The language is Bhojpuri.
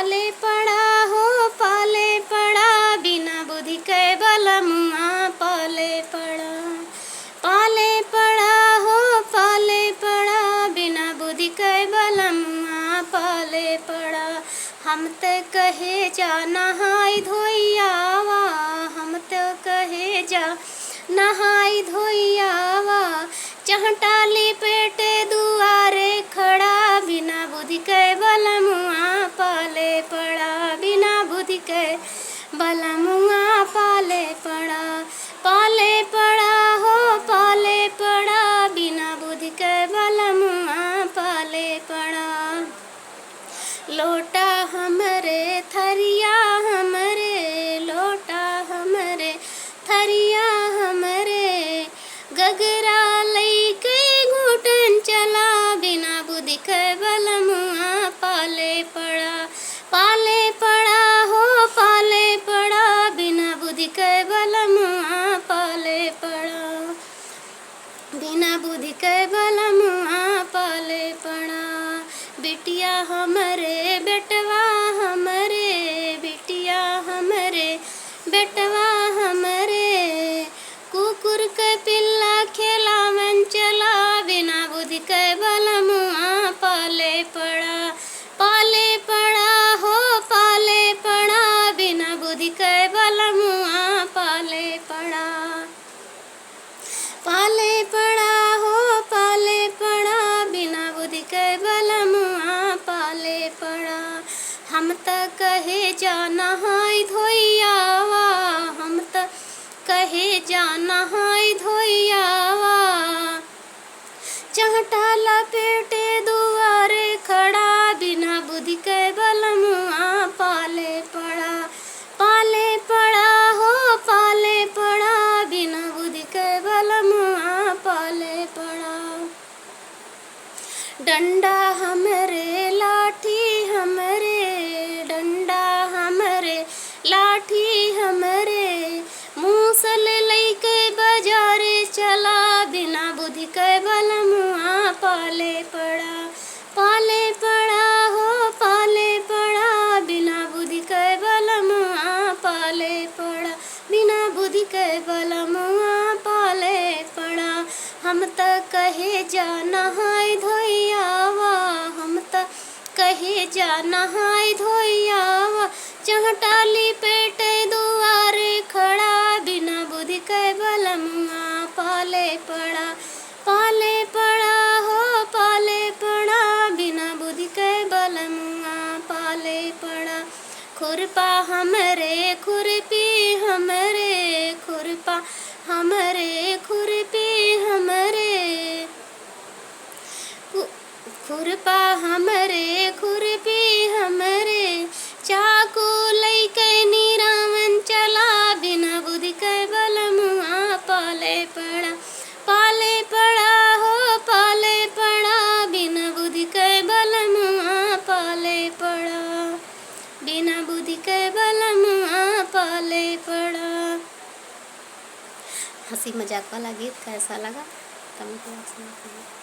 पाले पड़ा हो पाले पड़ा, बिना बुद्धि के बलमुआ पाले पड़ा। पाले पड़ा हो पाले पड़ा, बिना बुद्धि के बलमुआ पाले पड़ा। हम तो कहे जा नहाई धोई आवा, हम तो कहे जा नहाई धोई आवा, चहटा लिपेटे दुआरे खड़ा, बिना बुद्धि के बलमुआ पाले पड़ा। बिना बुद्धि के बलमुआ पाले पड़ा। पाले पड़ा हो पाले पड़ा, बिना बुद्धि के बलमुआ पाले पड़ा। लोटा हमरे थरिया हमरे, लोटा हमरे थरिया हमरे, गगरा लईके घुटन चला, बिना बुद्धि के बलमुआ पाले पड़ा। पाले पड़ा हो पाले पड़ा, बिना बुद्धि के बलमुआ पाले पड़ा। बिना बुद्धि के बलमुआ पाले पड़ा। बिटिया हमरे बेटवा हमरे, बिटिया हमरे बेटवा हमरे, कुकुर के पिल्ला खेलावन चला, बिना बुद्धि के बलमुआ पाले पड़ा। पाले पड़ा हो पाले पड़ा, बिना बुद्धि के बलमुआ पाले पड़ा। पाले पड़ा हो पाले पड़ा, बिना बुद्धि के बलमुआ पाले पड़ा। हम तो कहे जा नहाई धोई आवा, हम तो कहे जा नहाई धोई आवा, चहटा लपेटे दुआरे खड़ा, बिना बुद्धि के बलमुआ पाले पड़ा। पाले पड़ा हो पाले पड़ा, बिना बुद्धि के बलमुआ पाले पड़ा। डंडा हमरे लाठी हमरे, डंडा हमरे लाठी हमरे, मूसल लईके बाजारे चला, बिना बुद्धि के बलमुआ पाले पड़ा। पाले पड़ा हो पाले पड़ा, बिना बुद्धि के बलमुआ पाले पड़ा। बिना बुद्धि के बलमुआ पाले पड़ा। हम तो कहे जा नहाई धोई आवा, हम तो कहे जा नहाई धोई आवा, चहटा लिपेटे दुआरे खड़ा, बिना बुद्धि के बलमुआ पाले पड़ा। पाले पड़ा हो पाले पड़ा, बिना बुद्धि के बलमुआ पाले पड़ा। खुरपा हमरे खुरपी हमरे, खुरपा हमरे खुरपी हमरे, खुरपा हमरे खुरपी हमरे, चाकू लईके निरावन चला, बिना बुद्धि के बलमुआ पाले पड़ा। पाले पड़ा हो पाले पड़ा, बिना बुद्धि के बलमुआ पाले पड़ा। बिना बुद्धि के बलमुआ पाले पड़ा। हंसी मजाक वाला गीत कैसा लगा? कमेंट बॉक्स में बताइए।